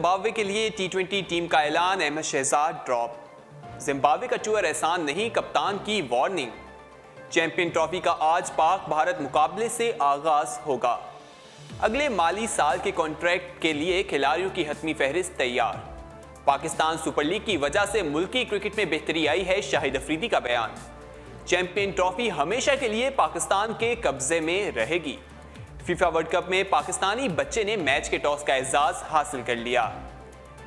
Zimbabwe के लिए टी20 team का ऐलान, अहमद शहजाद ड्रॉप। जिम्बाब्वे का टूर एहसान नहीं, कप्तान की वार्निंग। चैंपियन ट्रॉफी का आज पाक भारत मुकाबले से आगाज होगा। अगले माली साल के कॉन्ट्रैक्ट के लिए खिलाड़ियों की हतमी फहरिस्त तैयार। पाकिस्तान सुपर लीग की वजह से मुल्की क्रिकेट में बेहतरी आई है, शाहिद अफरीदी का बयान। चैंपियन ट्रॉफी हमेशा के लिए पाकिस्तान के कब्जे में रहेगी। फीफा वर्ल्ड कप में पाकिस्तानी बच्चे ने मैच के टॉस का एजाज हासिल कर लिया।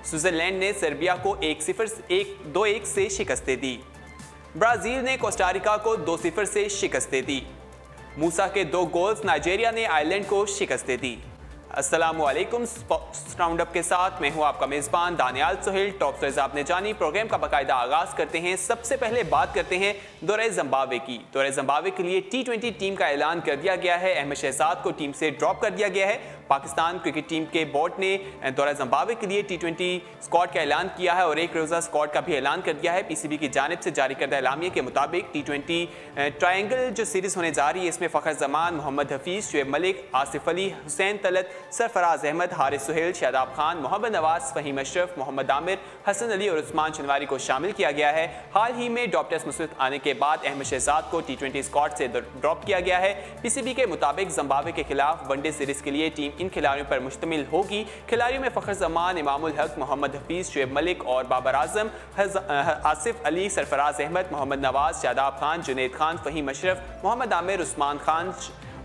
स्विट्जरलैंड ने सर्बिया को 2-1 से शिकस्त दे दी। ब्राजील ने कोस्टारिका को 2-0 से शिकस्त दे दी। मूसा के 2 गोल्स नाइजीरिया ने आयरलैंड को शिकस्त दे दी। अस्सलामुअलैकुम, राउंड अप के साथ मैं हूं आपका मेजबान दानियाल सोहेल। टॉप स्टोरीज आपने जानी, प्रोग्राम का बाकायदा आगाज करते हैं। सबसे पहले बात करते हैं दौरे जिम्बाब्वे की। दौरे जिम्बाब्वे के लिए टी20 टीम का ऐलान कर दिया गया है। अहमद शहजाद को टीम से ड्रॉप कर दिया गया है। पाकिस्तान क्रिकेट टीम के बोर्ड ने दौरा जिम्बाब्वे के लिए टी20 स्क्वाड का ऐलान किया है और एक रोजा स्क्वाड का भी ऐलान कर दिया है। पीसीबी की जानिब से जारी करदा एलामिया के मुताबिक टी20 ट्रायंगल जो सीरीज होने जा रही है, इसमें फ़खर जमान, मोहम्मद हफीज, शुएब मलिक, आसिफ अली, हुसैन तलत, सरफराज अहमद, हारिस सुहेल, शादाब खान, मोहम्मद नवाज, फहीम अशरफ, मोहम्मद आमिर, हसन अली और उस्मान शनवारी को शामिल किया गया है। हाल ही में ड्रॉप टेस्ट मुस्बत आने के बाद अहमद शहजाद को टी20 स्क्वाड से ड्रॉप किया गया है। पीसीबी के मुताबिक जिम्बाब्वे के खिलाफ वनडे सीरीज के लिए टीम इन खिलाड़ियों पर मुश्तमिल होगी। खिलाड़ियों में फ़खर जमान, इमामुल हक, मोहम्मद हफीज, शुएब मलिक और बाबर आजम, आसिफ अली, सरफराज अहमद, मोहम्मद नवाज, शादाब खान, जुनैद खान, फहीम अशरफ, मोहम्मद आमिर, उस्मान खान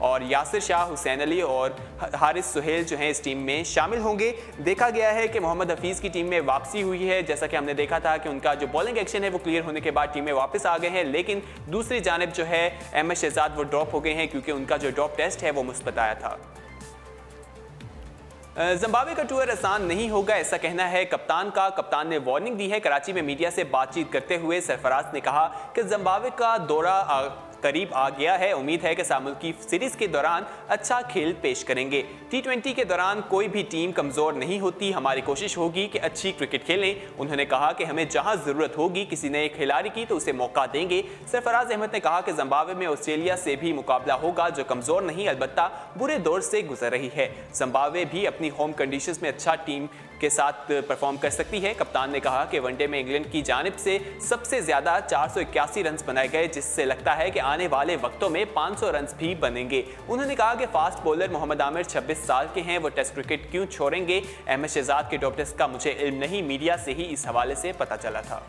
और यासिर शाह, हुसैन अली और हारिस सुहेल जो हैं इस टीम में शामिल होंगे। देखा गया है कि मोहम्मद हफीज़ की टीम में वापसी हुई है। जैसा कि हमने देखा था कि उनका जो बॉलिंग एक्शन है वो क्लियर होने के बाद टीम में वापस आ गए हैं, लेकिन दूसरी जानिब जो है अहमद शहजाद वो ड्रॉप हो गए हैं क्योंकि उनका जो ड्रॉप टेस्ट है वो मुस्बत आया था। जिम्बाब्वे का टूर आसान नहीं होगा, ऐसा कहना है कप्तान का। कप्तान ने वार्निंग दी है। कराची में मीडिया से बातचीत करते हुए सरफराज ने कहा कि जिम्बाब्वे का दौरा करीब आ गया है। उम्मीद है कि सामुल्की सीरीज के दौरान अच्छा खेल पेश करेंगे। टी20 के दौरान कोई भी टीम कमजोर नहीं होती। हमारी कोशिश होगी कि अच्छी क्रिकेट खेलें। उन्होंने कहा कि हमें जहां जरूरत होगी किसी नए खिलाड़ी की तो उसे मौका देंगे। सरफराज अहमद ने कहा कि जिम्बाब्वे में ऑस्ट्रेलिया से भी मुकाबला होगा जो कमजोर नहीं अलबत्ता बुरे दौर से गुजर रही है। जिम्बाब्वे भी अपनी होम कंडीशंस में अच्छा टीम के साथ परफॉर्म कर सकती है। कप्तान ने कहा कि वनडे में इंग्लैंड की जानिब से सबसे ज्यादा 481 रन बनाए गए, जिससे लगता है कि आने वाले वक्तों में 500 रन भी बनेंगे। उन्होंने कहा कि फास्ट बॉलर मोहम्मद आमिर 26 साल के हैं, वो टेस्ट क्रिकेट क्यों छोड़ेंगे। अहमद शहजाद के ड्रॉप टेस्ट का मुझे इल्म नहीं, मीडिया से ही इस हवाले से पता चला था।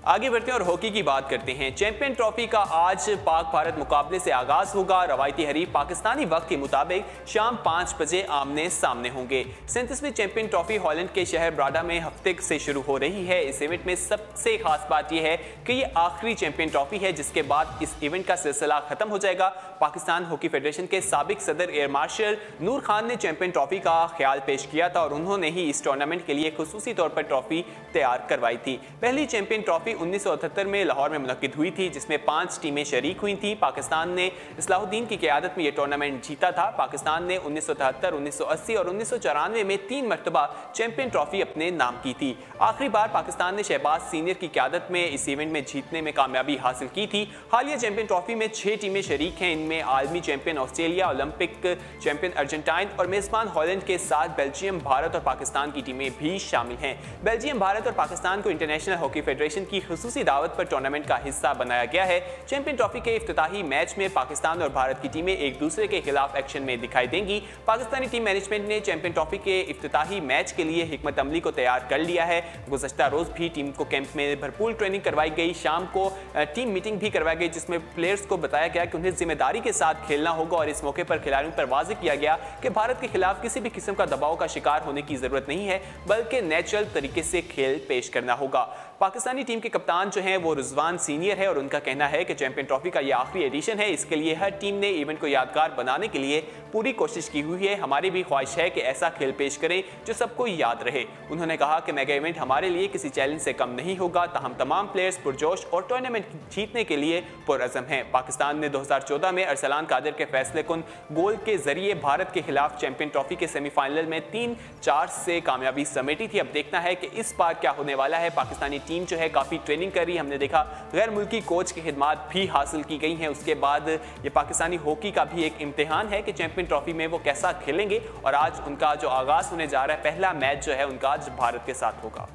आगे बढ़ते हैं और हॉकी की बात करते हैं। चैंपियन ट्रॉफी का आज पाक भारत मुकाबले से आगाज होगा। रवायती हरीफ पाकिस्तानी वक्त के मुताबिक शाम 5 बजे आमने सामने होंगे। 37वीं चैंपियन ट्रॉफी हॉलैंड के शहर ब्राडा में हफ्ते से शुरू हो रही है। इस इवेंट में सबसे खास बात यह है कि ये आखिरी चैंपियन ट्रॉफी है, जिसके बाद इस इवेंट का सिलसिला खत्म हो जाएगा। पाकिस्तान हॉकी फेडरेशन के साबिक सदर एयर मार्शल नूर खान ने चैंपियन ट्रॉफी का ख्याल पेश किया था और उन्होंने ही इस टूर्नामेंट के लिए खुसूसी तौर पर ट्रॉफी तैयार करवाई थी। पहली चैंपियन ट्रॉफी 1978 में लाहौर में मुनक्किद हुई थी, जिसमें 5 टीमें शरीक हुई थी। पाकिस्तान ने इस्लाहुद्दीन की क़यादत में यह टूर्नामेंट जीता था। पाकिस्तान ने 1973, 1980 और 1994 में 3 मरतबा चैंपियन ट्रॉफी अपने नाम की थी। आखिरी बार पाकिस्तान ने शहबाज सीनियर की क़यादत में इस इवेंट में जीतने में कामयाबी हासिल की थी। हालिया चैंपियन ट्रॉफी में 6 टीमें शरीक हैं। इनमें आलमी champion Australia, Olympic champion Argentine और मेजबान हॉलैंड के साथ बेल्जियम, भारत और पाकिस्तान की टीमें भी शामिल हैं। बेल्जियम, भारत और पाकिस्तान को इंटरनेशनल हॉकी फेडरेशन की खुसूसी दावत पर टूर्नामेंट का हिस्सा बनाया गया है। चैंपियन ट्रॉफी के इफ्तिताही मैच में पाकिस्तान और भारत की टीमें एक दूसरे के खिलाफ एक्शन में दिखाई देंगी। पाकिस्तानी टीम मैनेजमेंट ने चैंपियन ट्रॉफी के इफ्तिताही मैच के लिए हिकमत अमली को तैयार कर लिया है। गुज़श्ता रोज भी टीम को कैंप में भरपूर ट्रेनिंग करवाई गई। शाम को टीम मीटिंग भी करवाई गई, जिसमें प्लेयर्स को बताया गया कि उन्हें जिम्मेदारी के साथ खेलना होगा और इस मौके पर खिलाड़ियों पर वाज़ेह किया गया कि भारत के खिलाफ किसी भी किस्म का दबाव का शिकार होने की जरूरत नहीं है, बल्कि नेचुरल तरीके से खेल पेश करना होगा। पाकिस्तानी टीम के कप्तान जो हैं वो रिजवान सीनियर है और उनका कहना है कि चैंपियन ट्रॉफी का ये आखिरी एडिशन है। इसके लिए हर टीम ने इवेंट को यादगार बनाने के लिए पूरी कोशिश की हुई है। हमारी भी ख्वाहिश है कि ऐसा खेल पेश करें जो सबको याद रहे। उन्होंने कहा कि मेगा इवेंट हमारे लिए किसी चैलेंज से कम नहीं होगा, ताहम तमाम प्लेयर्स पुरजोश और टूर्नामेंट जीतने के लिए पुरअज़म हैं। पाकिस्तान ने 2014 में अरसलान कादिर के फैसले कुन गोल के जरिए भारत के खिलाफ चैंपियन ट्रॉफी के सेमीफाइनल में 3-4 से कामयाबी समेटी थी। अब देखना है कि इस बार क्या होने वाला है। पाकिस्तानी टीम जो है काफ़ी ट्रेनिंग कर रही है। हमने देखा गैर मुल्की कोच की खिदमात भी हासिल की गई हैं। उसके बाद ये पाकिस्तानी हॉकी का भी एक इम्तिहान है कि चैंपियन ट्रॉफी में वो कैसा खेलेंगे और आज उनका जो आगाज होने जा रहा है, पहला मैच जो है उनका आज भारत के साथ होगा।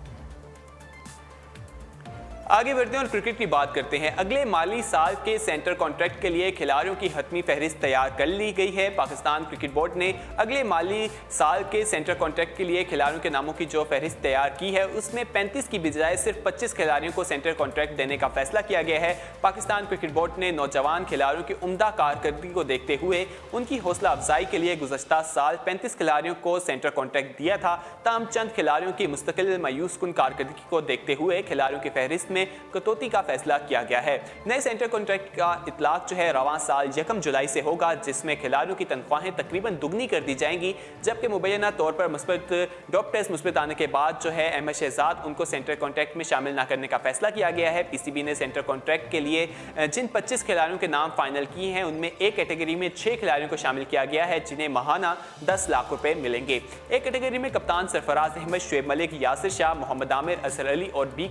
आगे बढ़ते हैं और क्रिकेट की बात करते हैं। अगले माली साल के सेंटर कॉन्ट्रैक्ट के लिए खिलाड़ियों की हतमी फहरिस्त तैयार कर ली गई है। पाकिस्तान क्रिकेट बोर्ड ने अगले माली साल के सेंटर कॉन्ट्रैक्ट के लिए खिलाड़ियों के नामों की जो फहरिस्त तैयार की है उसमें 35 की बजाय सिर्फ 25 खिलाड़ियों को सेंटर कॉन्ट्रैक्ट देने का फैसला किया गया है। पाकिस्तान क्रिकेट बोर्ड ने नौजवान खिलाड़ियों की उम्दा कारकर्दगी को देखते हुए उनकी हौसला अफजाई के लिए गुज़श्ता साल 35 खिलाड़ियों को सेंटर कॉन्ट्रैक्ट दिया था। ताहम चंद खिलाड़ियों की मुस्तकिल मायूस कुन कारकर्दगी को देखते हुए खिलाड़ियों की फहरिस्त में कटौती का फैसला किया गया है। नए सेंटर कॉन्ट्रैक्ट का इतलाक जो है रवां साल 1 जुलाई से होगा, जिसमें खिलाड़ियों की तनख्वाहें तकरीबन दुगनी कर दी जाएंगी, जबकि मुबैना तौर पर ड्रॉप टेस्ट मुस्बत आने के बाद जो है अहमद शहजाद उनको सेंटर कॉन्ट्रैक्ट में शामिल न करने का फैसला किया गया है। पीसीबी ने सेंटर कॉन्ट्रैक्ट के लिए जिन 25 खिलाड़ियों के नाम फाइनल किए हैं उनमें एक कैटेगरी में 6 खिलाड़ियों को शामिल किया गया है, जिन्हें माहाना 10 लाख रुपए मिलेंगे। एक कैटेगरी में कप्तान सरफराज अहमद, शुएब मलिक, यासिर शाह, मोहम्मद आमिर, असर अली और बी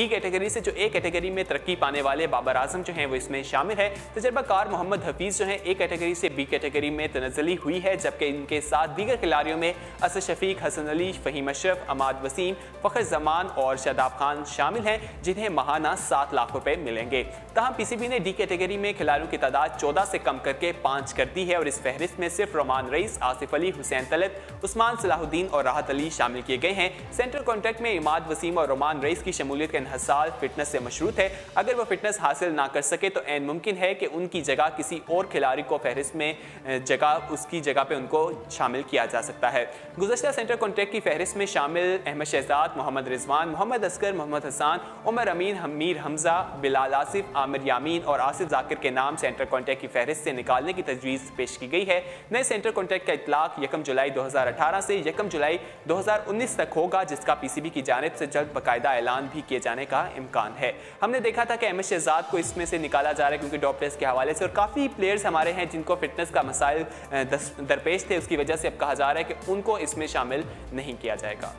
कैटेगरी से जो ए कैटेगरी में तरक्की पाने वाले बाबर आजम जो हैं वो इसमें शामिल है। तजर्बाकार मोहम्मद हफीज जो हैं ए कैटेगरी से बी कैटेगरी में तनज़ली हुई है, जबकि इनके साथ दीगर खिलाड़ियों में असद शफीक, हसन अली, फहीम अशरफ, अमाद वसीम, फ़खर जमान और शादाब खान शामिल हैं, जिन्हें माहाना 7 लाख रुपए मिलेंगे। तहम पीसीबी ने डी कैटेगरी में खिलाड़ियों की तादाद 14 से कम करके 5 कर दी है और इस फहरिस्त में सिर्फ रोमान रईस, आसिफ अली, हुसैन तलत, उस्मान सलाहुद्दीन और राहत अली शामिल किए गए हैं। सेंट्रल कॉन्ट्रैक्ट में इमाद वसीम और रोमान रईस की शमूलियत का इन्हसार फिटनेस से मशरूत है। अगर वो फिटनेस हासिल ना कर सके तो ऐन मुमकिन है कि उनकी जगह किसी और खिलाड़ी को फहरिस्त में उसकी जगह पे उनको शामिल किया जा सकता है। गुज़श्ता सेंटर कॉन्ट्रैक्ट की फहरिस्त में शामिल अहमद शहजाद, मोहम्मद रिजवान, मोहम्मद असगर, मोहम्मद हसान, उमर अमीन, मीर हमजा, बिलाल आसिफ, आमिर यामीन और आसिफ जाकिर के नाम सेंटर कॉन्ट्रैक्ट की फहरिस्त से निकालने की तजवीज़ पेश की गई है। नए सेंटर कॉन्ट्रैक्ट का इतलाक 1 जुलाई 2018 से 1 जुलाई 2019 तक होगा, जिसका पीसीबी की जानिब से जल्द बाकायदा ऐलान भी किए जाने का इम्कान है। हमने देखा था कि अहमद शहजाद को इसमें से निकाला जा रहा है क्योंकि ड्रॉप टेस्ट के हवाले से, और काफ़ी प्लेयर्स हमारे हैं जिनको फिटनेस का मसाइल दरपेश थे, उसकी वजह से अब कहा जा रहा है कि उनको इसमें शामिल नहीं किया जाएगा।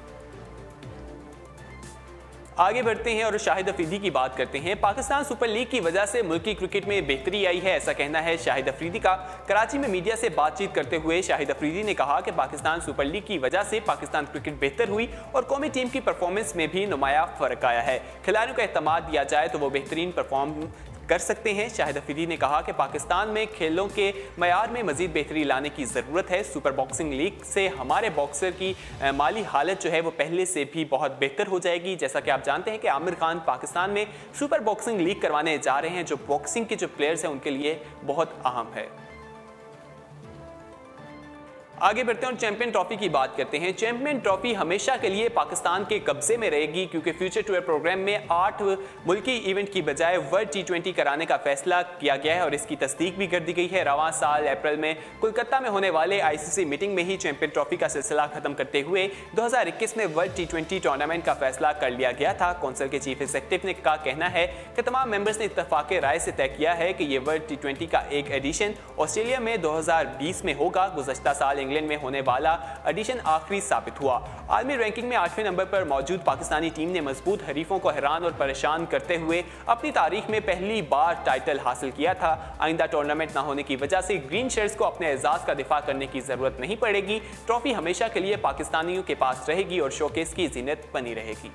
आगे बढ़ते हैं और शाहिद अफरीदी की बात करते हैं। पाकिस्तान सुपर लीग की वजह से मुल्की क्रिकेट में बेहतरी आई है, ऐसा कहना है शाहिद अफरीदी का। कराची में मीडिया से बातचीत करते हुए शाहिद अफरीदी ने कहा कि पाकिस्तान सुपर लीग की वजह से पाकिस्तान क्रिकेट बेहतर हुई और कौमी टीम की परफॉर्मेंस में भी नुमाया फर्क आया है। खिलाड़ियों का एतमाद दिया जाए तो वो बेहतरीन परफॉर्म कर सकते हैं। शाहिद अफरीदी ने कहा कि पाकिस्तान में खेलों के मयार में मजीद बेहतरी लाने की ज़रूरत है। सुपर बॉक्सिंग लीग से हमारे बॉक्सर की माली हालत जो है वो पहले से भी बहुत बेहतर हो जाएगी। जैसा कि आप जानते हैं कि आमिर खान पाकिस्तान में सुपर बॉक्सिंग लीग करवाने जा रहे हैं, जो बॉक्सिंग के जो प्लेयर्स हैं उनके लिए बहुत अहम है। आगे बढ़ते हैं और चैंपियन ट्रॉफी की बात करते हैं। चैंपियन ट्रॉफी हमेशा के लिए पाकिस्तान के कब्जे में रहेगी क्योंकि फ्यूचर टूर प्रोग्राम में 8 मुल्की इवेंट की बजाय वर्ल्ड T20 कराने का फैसला किया गया है और इसकी तस्दीक भी कर दी गई है। रवां साल अप्रैल में कोलकाता में होने वाले ICC मीटिंग में ही चैंपियन ट्रॉफी का सिलसिला खत्म करते हुए 2021 में वर्ल्ड T20 टूर्नामेंट का फैसला कर लिया गया था। कौंसिल के चीफ एग्जीक्यूटिव का कहना है कि तमाम मेंबर्स ने इत्तफाक राय से तय किया है कि ये वर्ल्ड T20 का एक एडिशन ऑस्ट्रेलिया में 2020 में होगा। गुज़श्ता साल इंग्लैंड में होने वाला एडिशन आखिरी साबित हुआ। आलमी रैंकिंग में 8वें नंबर पर मौजूद पाकिस्तानी टीम ने मजबूत हरीफों को हैरान और परेशान करते हुए अपनी तारीख में पहली बार टाइटल हासिल किया था। आइंदा टूर्नामेंट न होने की वजह से ग्रीन शर्ट्स को अपने एजाज का दिफा करने की जरूरत नहीं पड़ेगी। ट्रॉफी हमेशा के लिए पाकिस्तानियों के पास रहेगी और शोकेस की जीनत बनी रहेगी।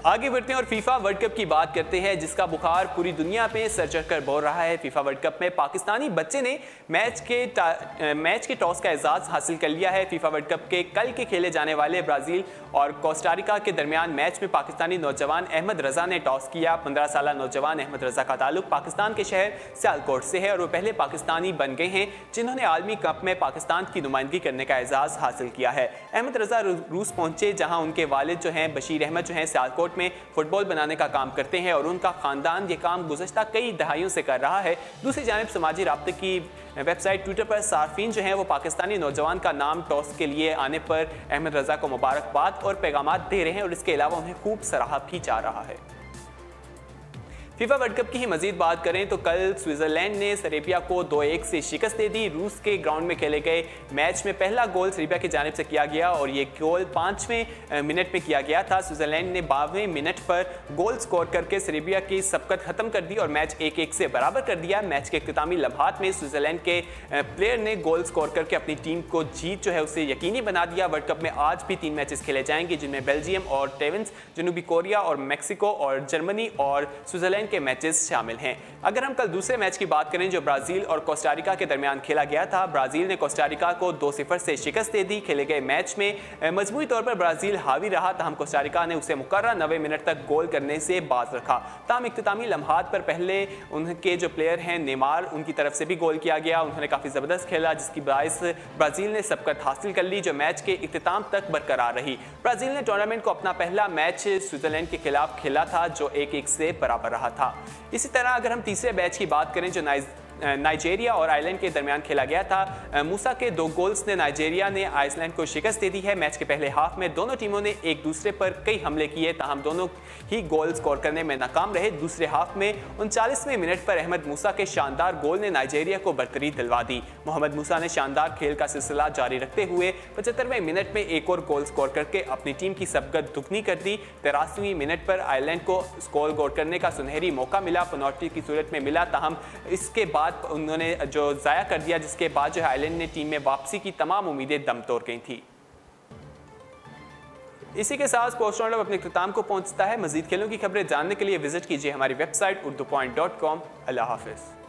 आगे बढ़ते हैं और फीफा वर्ल्ड कप की बात करते हैं, जिसका बुखार पूरी दुनिया में सर चढ़कर बोल रहा है। फीफा वर्ल्ड कप में पाकिस्तानी बच्चे ने मैच के टॉस का एजाज हासिल कर लिया है। फीफा वर्ल्ड कप के कल के खेले जाने वाले ब्राजील और कोस्टारिका के दरमियान मैच में पाकिस्तानी नौजवान अहमद रजा ने टॉस किया। 15 साल नौजवान अहमद रजा का ताल्लुक पाकिस्तान के शहर सियालकोट से है और वो पहले पाकिस्तानी बन गए हैं जिन्होंने आलमी कप में पाकिस्तान की नुमाइंदगी करने का एजाज हासिल किया है। अहमद रजा रूस पहुंचे, जहां उनके वालिद जो हैं बशीर अहमद जो हैं सियालकोट में फुटबॉल बनाने का काम करते हैं और उनका खानदान ये काम गुज़श्ता कई दहाइयों से कर रहा है। दूसरी जानिब समाजी राब्ते की वेबसाइट ट्विटर पर सार्फिन जो हैं वो पाकिस्तानी नौजवान का नाम टॉस के लिए आने पर अहमद रजा को मुबारकबाद और पैगाम दे रहे हैं और इसके अलावा उन्हें खूब सराहा भी जा रहा है। फीफा वर्ल्ड कप की ही मजीद बात करें तो कल स्विट्जरलैंड ने सेर्बिया को 2-1 से शिकस्त दे दी। रूस के ग्राउंड में खेले गए मैच में पहला गोल सेर्बिया की जानिब से किया गया और ये गोल 5वें मिनट में किया गया था। स्विट्जरलैंड ने 12वें मिनट पर गोल स्कोर करके सेर्बिया की सबकत खत्म कर दी और मैच 1-1 से बराबर कर दिया। मैच के इख्तितामी लम्हात में स्विट्जरलैंड के प्लेयर ने गोल स्कोर करके अपनी टीम को जीत जो है उसे यकीनी बना दिया। वर्ल्ड कप में आज भी 3 मैचेस खेले जाएंगे जिनमें बेल्जियम और टेवेंस, जनूबी कोरिया और मैक्सिको और जर्मनी और स्विट्जरलैंड के मैचेस शामिल हैं। अगर हम कल दूसरे मैच की बात करें जो ब्राजील और कोस्टारिका के दरमियान खेला गया था, ब्राजील ने कोस्टारिका को 2-0 से शिकस्त दे दी। खेले गए मैच में मजमूई तौर पर ब्राजील हावी रहा, ताहम कोस्टारिका ने उसे मुकर्रर 90 मिनट तक गोल करने से बाज रखा। ताहम इख्तितामी लम्हात पर पहले उनके जो प्लेयर हैं नेमार, उनकी तरफ से भी गोल किया गया। उन्होंने काफ़ी ज़बरदस्त खेला जिसकी बायस ब्राज़ील ने सबकत हासिल कर ली जो मैच के इख्तिताम तक बरकरार रही। ब्राज़ील ने टूर्नामेंट को अपना पहला मैच स्विट्जरलैंड के खिलाफ खेला था जो 1-1 से बराबर रहा था। इसी तरह अगर हम तीसरे मैच की बात करें जो नाइजीरिया और आयरलैंड के दरमियान खेला गया था, मूसा के 2 गोल्स ने नाइजीरिया ने आइसलैंड को शिकस्त दे दी है। मैच के पहले हाफ में दोनों टीमों ने एक दूसरे पर कई हमले किए, ताहम दोनों ही गोल स्कोर करने में नाकाम रहे। दूसरे हाफ में 39वें मिनट पर अहमद मूसा के शानदार गोल ने नाइजीरिया को बरतरी दिलवा दी। मोहम्मद मूसा ने शानदार खेल का सिलसिला जारी रखते हुए 75वें मिनट में एक और गोल स्कोर करके अपनी टीम की सबकत दुगनी कर दी। 83वें मिनट पर आयरलैंड को स्कोर गोल करने का सुनहरी मौका मिला, पेनल्टी की सूरत में मिला, ताहम इसके बाद उन्होंने जो ज़ाया कर दिया जिसके बाद जो आयरलैंड ने टीम में वापसी की तमाम उम्मीदें दम तोड़ गई थी। इसी के साथ स्पोर्ट्स राउंडअप अपने इख्तिताम को पहुंचता है। मजीद खेलों की खबरें जानने के लिए विजिट कीजिए हमारी वेबसाइट urdupoint.com। अल्लाह हाफिज़।